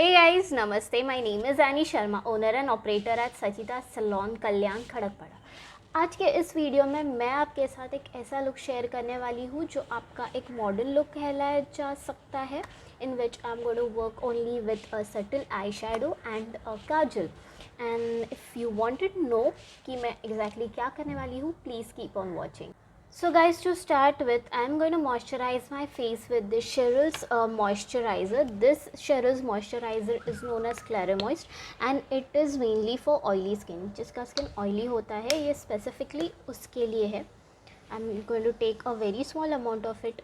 Hey guys, Namaste. My name is Annie Sharma, owner and operator at Sachita salon Kalyan Kharagpur. आज के इस video में मैं आपके साथ एक ऐसा लुक शेयर करने वाली हूँ जो आपका एक मॉडर्न लुक कहलाया जा सकता है, in which I'm going to work only with a subtle eyeshadow and a kajal. And if you wanted to know कि मैं exactly क्या करने वाली हूँ, please keep on watching. So guys, to start with, I'm going to moisturize my face with this Cheryl's moisturizer. This Cheryl's moisturizer is known as Claramoist and it is mainly for oily skin. जिसका skin oily होता है ये specifically उसके लिए है. I'm going to take a very small amount of it,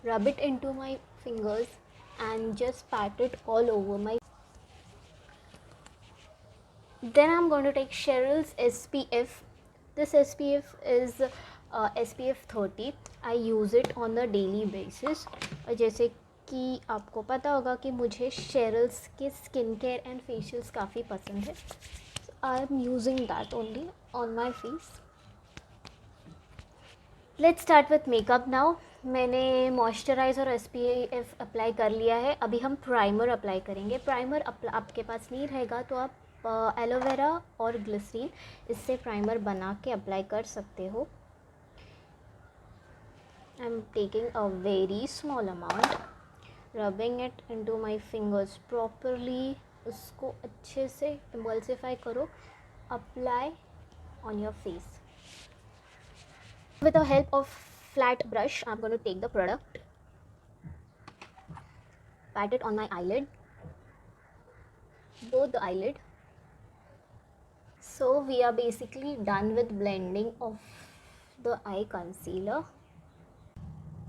rub it into my fingers and just pat it all over my. Then I'm going to take Cheryl's SPF. This SPF is SPF 30. I use it on a daily basis. जैसे कि आपको पता होगा कि मुझे Cheryl's के skin care and facials काफ़ी पसंद है. आई am using that only on my face. Let's start with makeup now. मैंने मॉइस्चराइज़र और SPF अप्लाई कर लिया है. अभी हम प्राइमर अप्लाई करेंगे. प्राइमर आपके पास नहीं रहेगा तो आप एलोवेरा और ग्लिसरीन इससे प्राइमर बना के अप्लाई कर सकते हो. I am taking a very small amount, rubbing it into my fingers properly. उसको अच्छे से इमल्सिफाई करो. Apply on your face. With the help of flat brush, I'm going to take the product, pat it on my eyelid, both the eyelid. So we are basically done with blending of the eye concealer.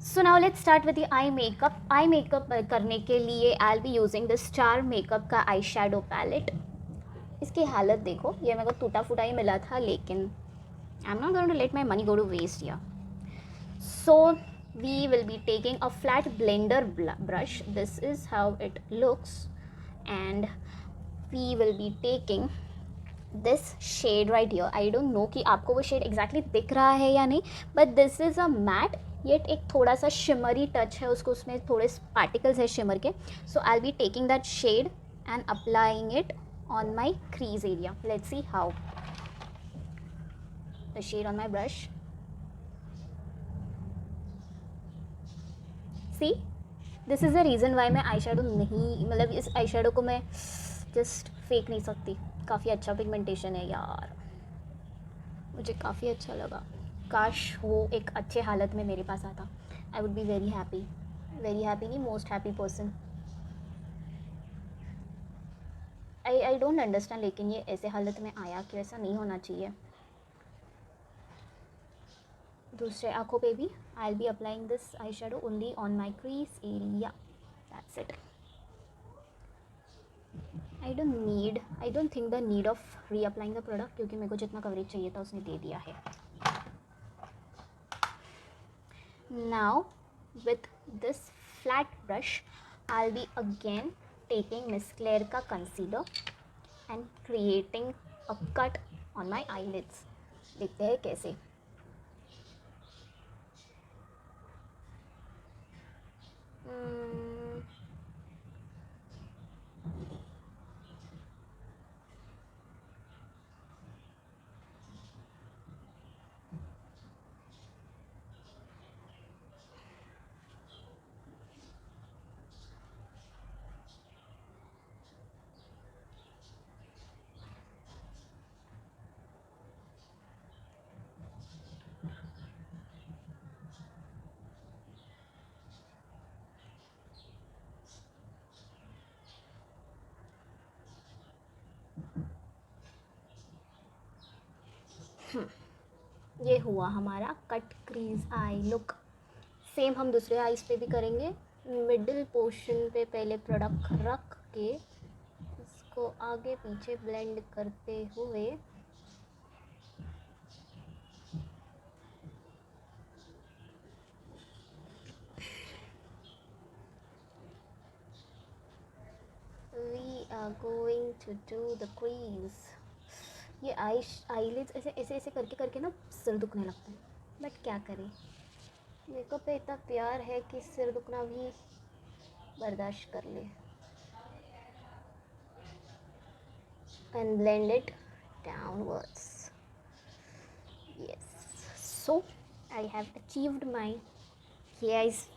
So now let's start with the eye makeup. Eye makeup करने के लिए I'll be using this Star Makeup का eye shadow palette. इसकी हालत देखो, ये मेरे को टूटा फूटा ही मिला था, लेकिन I'm not going to let my money go to waste here. So we will be taking a flat blender brush. This is how it looks, and we will be taking this shade right here. I don't know कि आपको वो shade exactly दिख रहा है या नहीं, but this is a matte yet एक थोड़ा सा shimmery touch है उसको, उसमें थोड़े particles है shimmer के. So I'll be taking that shade and applying it on my crease area. Let's see how. The shade on my brush. See, this is the reason why मैं eye shadow नहीं, मतलब इस eye shadow को मैं just फेंक नहीं सकती. काफ़ी अच्छा पिगमेंटेशन है यार, मुझे काफ़ी अच्छा लगा. काश वो एक अच्छे हालत में मेरे पास आता. I would be very happy नहीं, most happy person. I don't understand, लेकिन ये ऐसे हालत में आया कि ऐसा नहीं होना चाहिए. दूसरे आँखों पे भी I will be applying this eye shadow only on my crease area. That's it. I don't think the need of reapplying the product, क्योंकि मेरे को जितना कवरेज चाहिए था उसने दे दिया है. Now with this flat brush I'll be again taking Miss Claire का concealer and creating a cut on my eyelids. देखते हैं कैसे. ये हुआ हमारा cut crease I look. Same हम दूसरे आईज पे भी करेंगे. मिडिल पोर्शन पे पहले प्रोडक्ट रख के इसको आगे पीछे ब्लेंड करते हुए we are going to do the crease. ये आईलिड्स ऐसे ऐसे ऐसे करके करके ना सिर दुखने लगता है, बट क्या करें, मेकअप पे इतना प्यार है कि सिर दुखना भी बर्दाश्त कर ले. and blend it downwards. Yes, so I have achieved my eyes.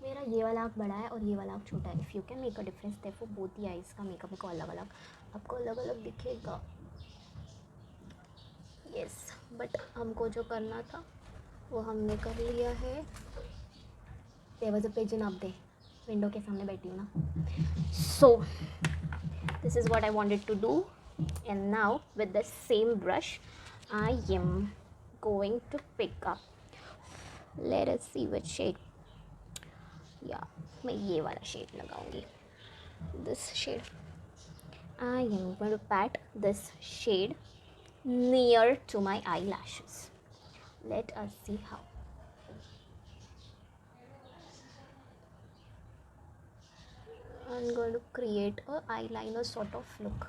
मेरा ये वाला आँख बड़ा है और ये वाला आँख छोटा है. If you can make a difference therefore both the eyes का मेकअप को अलग अलग आपको अलग अलग दिखेगा. यस, बट हमको जो करना था वो हमने कर लिया है. There was a pigeon up there, window के सामने बैठी हूँ ना. सो this is what I wanted to do, and now with the same brush I am going to pick up, let us see which shade. Yeah, मैं ये वाला shade लगाऊंगी, this shade. I am going to pat this shade near to my eyelashes. Let us see how. I'm going to create a eyeliner sort of look.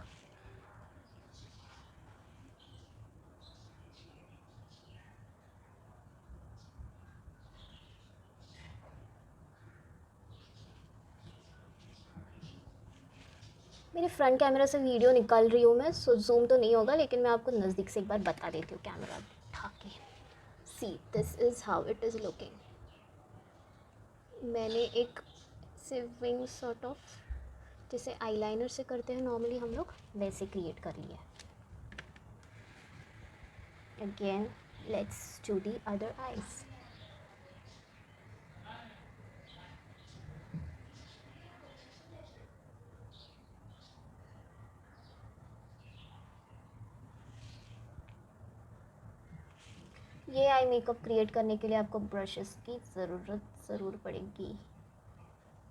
मेरे front camera से video निकाल रही हूँ मैं, सो जूम तो नहीं होगा, लेकिन मैं आपको नज़दीक से एक बार बता देती हूँ कैमरा उठा के. See, this is how it is looking. मैंने एक से विंग सॉर्ट ऑफ, जैसे आईलाइनर से करते हैं नॉर्मली हम लोग, वैसे क्रिएट कर लिया. Again let's do the other eyes. ये आई मेकअप क्रिएट करने के लिए आपको ब्रशेस की ज़रूरत ज़रूर पड़ेगी.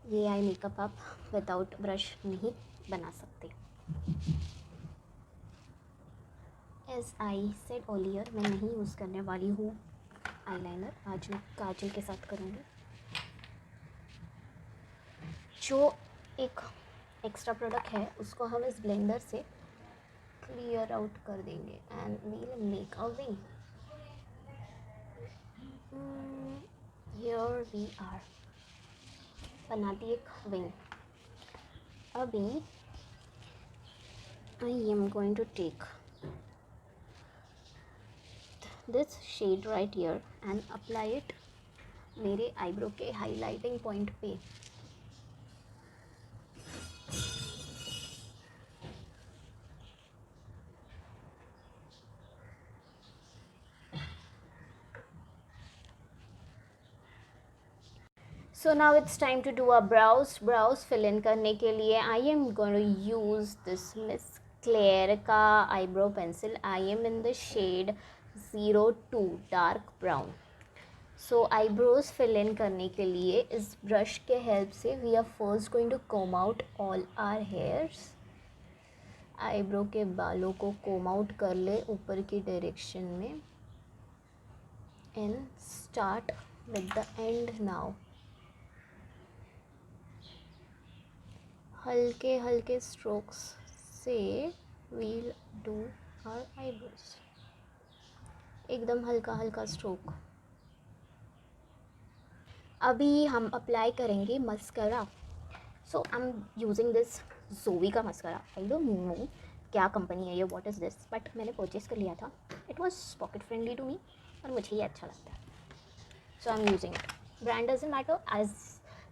ये आई मेकअप आप विदाउट ब्रश नहीं बना सकते. एज आई सेड अर्लियर, मैं नहीं यूज़ करने वाली हूँ आईलाइनर. आज मैं काजल के साथ करूँगी. जो एक एक्स्ट्रा प्रोडक्ट है उसको हम इस ब्लेंडर से क्लियर आउट कर देंगे and we'll make a wing. Here we are, बनाती एक विंग. अभी I am going to take this shade right here and apply it मेरे आईब्रो के हाईलाइटिंग पॉइंट पे. So now it's time to a brows fill in करने के लिए I am going to use this Miss Claire का eyebrow pencil. I am in the shade 02 dark brown. So eyebrows fill in करने के लिए इस brush के help से we are first going to comb out all our hairs. Eyebrow के बालों को कोम आउट कर ले ऊपर की डायरेक्शन में and start with the end now. हल्के हल्के स्ट्रोक्स से वील डू आवर आईब्रोज. एकदम हल्का हल्का स्ट्रोक. अभी हम अप्लाई करेंगे mascara. So I am using this Jovees का मस्करा. आई डोंट नो क्या कंपनी है ये, व्हाट इज़ दिस, बट मैंने परचेज़ कर लिया था. It was pocket friendly to me और मुझे ये अच्छा लगता है. So I am using it. Brand doesn't matter as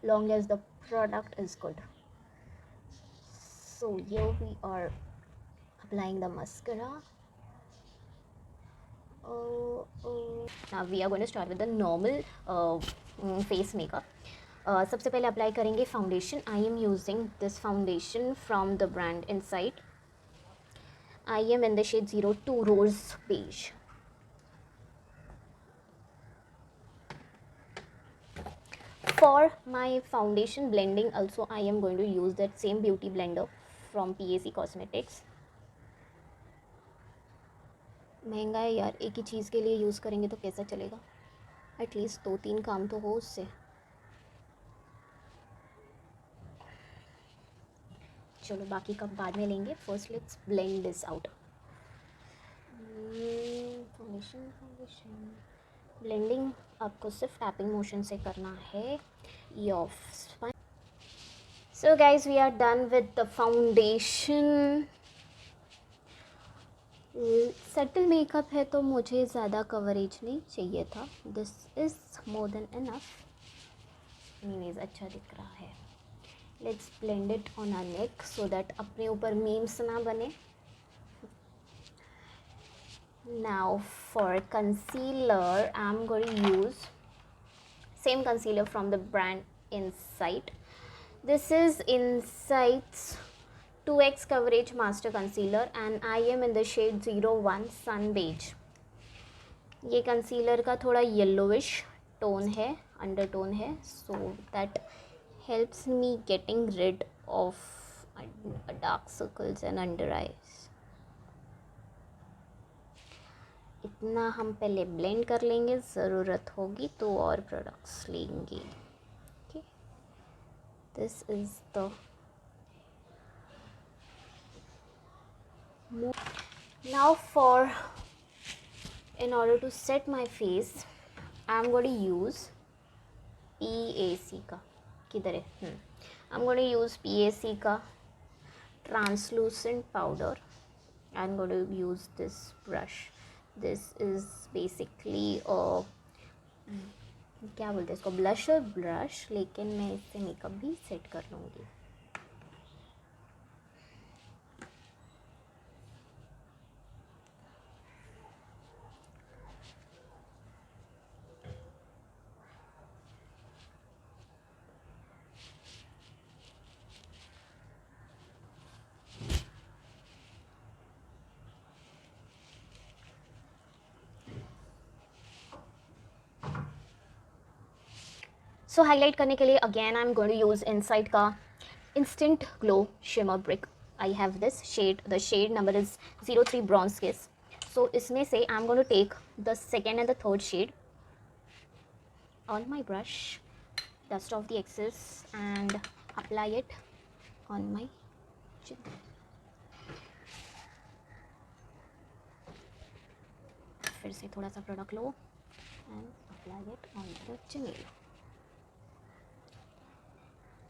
long as the product is good. So here we are applying the mascara. Now we are going to start with the normal face makeup. सबसे पहले apply करेंगे foundation. I am using this foundation from the brand Insight. I am in the shade 02 rose beige. For my foundation blending also I am going to use that same beauty blender from PAC Cosmetics. महंगा है यार, एक ही चीज़ के लिए use करेंगे तो कैसा चलेगा. एटलीस्ट 2-3 काम तो हो उससे. चलो बाकी कब बाद में लेंगे. First let's blend this out. Foundation blending आपको सिर्फ टैपिंग मोशन से करना है. Your So guys, we are done with the foundation. Subtle makeup है तो मुझे ज़्यादा कवरेज नहीं चाहिए था. This is more than enough. Anyways अच्छा दिख रहा है. Let's blend it on our neck so that अपने ऊपर मीम्स ना बने. Now for concealer, I'm going to use same concealer from the brand Insight. This is Insight's 2x coverage master concealer and I am in the shade 01 Sun Beige. ये concealer का थोड़ा yellowish tone है, undertone है, so that helps me getting rid of dark circles and under eyes. इतना हम पहले blend कर लेंगे, ज़रूरत होगी तो और प्रोडक्ट्स लेंगे. Okay, this is the now for in order to set my face I'm going to use PAC का, किधर है, I'm going to use PAC का translucent powder. I'm going to use this brush. This is basically a क्या बोलते हैं इसको, blusher brush, लेकिन मैं इससे मेकअप भी सेट कर लूँगी. सो हाईलाइट करने के लिए again I am going to use Insight का instant glow shimmer brick. I have this shade, the shade number is 03 bronze kiss. So इसमें से I am going to take the second and the third shade on my brush, dust off the excess and apply it on my chin. फिर से थोड़ा सा product low and apply it on the chin.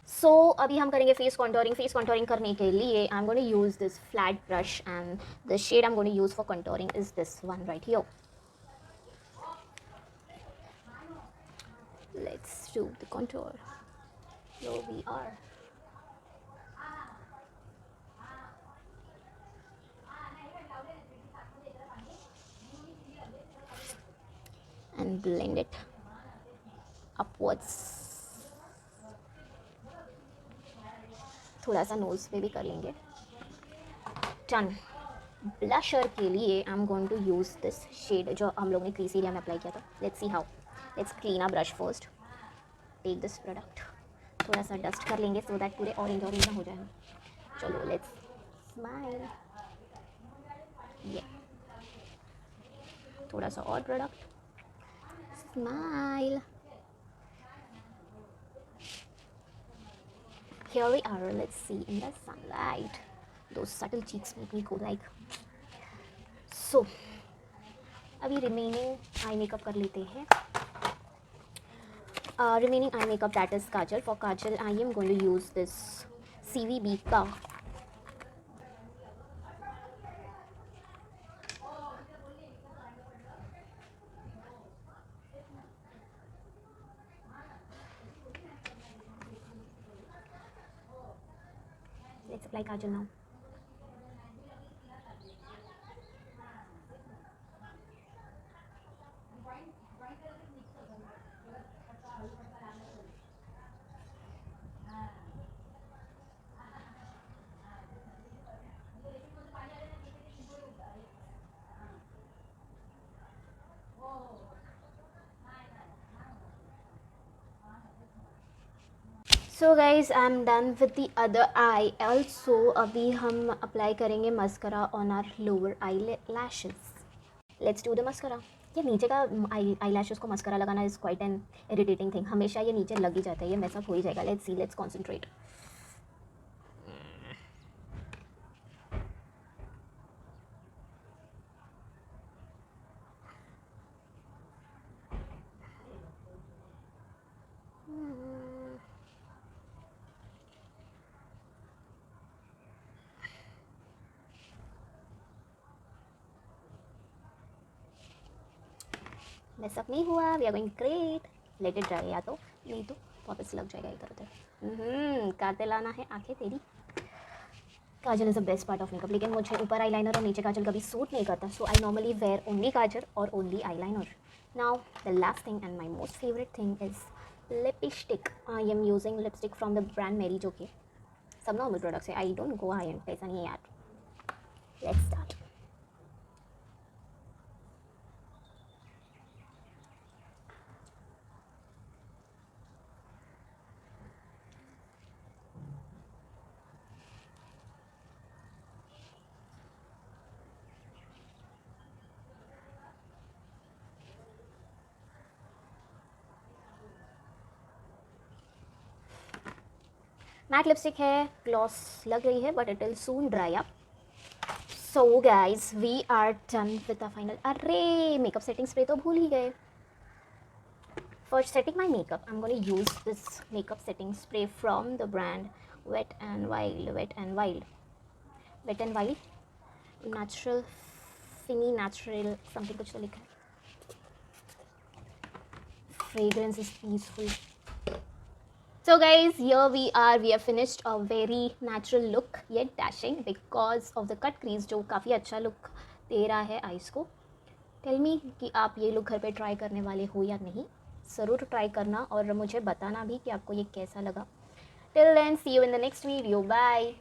सो अभी हम करेंगे face contouring. Face contouring करने के लिए I am going to use this flat brush and the shade I am going to use for contouring is this one right here. Let's do the contour. Here we are. And blend it upwards. थोड़ा सा knows पे भी कर लेंगे. Done. Blusher के लिए I am going to use this shade जो हम लोग ने क्रीज एरिया में अप्लाई किया था. Let's see how. Let's clean a brush first. Take this product, थोड़ा सा डस्ट कर लेंगे सो दैट पूरे ऑरेंज ऑरेंज ना हो जाए. चलो लेट्स स्माइल. ये थोड़ा सा और product. Smile. Here we are. Let's see in the sunlight. Those subtle cheeks make me go like. So अभी रिमेनिंग आई मेकअप कर लेते हैं. Remaining eye makeup that is kajal. For kajal I am going to use this CVB का let's apply kajal now. So guys I am done with the other eye also. अभी हम apply करेंगे mascara on our lower eye lashes. Let's do the mascara. ये नीचे का eye lashes को mascara लगाना is quite an irritating thing. हमेशा ये नीचे लग ही जाता है, ये मैसअप हो ही जाएगा. Let's see, let's concentrate. Mess up नहीं हुआ, we are going great. Let it dry, या तो नहीं तो वापस लग जाएगा इधर उधर। काते लाना है आंखें तेरी। Kajal is the best part of makeup, लेकिन मुझे ऊपर आईलाइनर और नीचे काजल कभी सूट नहीं करता, सो आई नॉर्मली वेयर ओनली काजल और only eyeliner. Now the last thing and my most favourite thing is lipstick. I am using lipstick from the brand मेरी, जो कि सब नॉर्मल प्रोडक्ट्स है। I don't go I am पैसा नहीं है यार। Let's start. मैट लिपस्टिक है, ग्लॉस लग रही है but it will soon dry up. So guys we are done with the final. अरे मेकअप सेटिंग स्प्रे तो भूल ही गए। For setting my makeup, I'm going to use this makeup setting spray from the brand Wet and Wild. Wet and Wild. Wet and Wild. Natural, Fini Natural, something कुछ तो लिखा है. Fragrance is peaceful. So guys, here we are. We have finished a very natural look yet dashing because of the cut crease जो काफ़ी अच्छा look दे रहा है eyes को. Tell me कि आप ये look घर पे try करने वाले हो या नहीं. ज़रूर ट्राई करना और मुझे बताना भी कि आपको ये कैसा लगा. Till then, see you in the next video. Bye.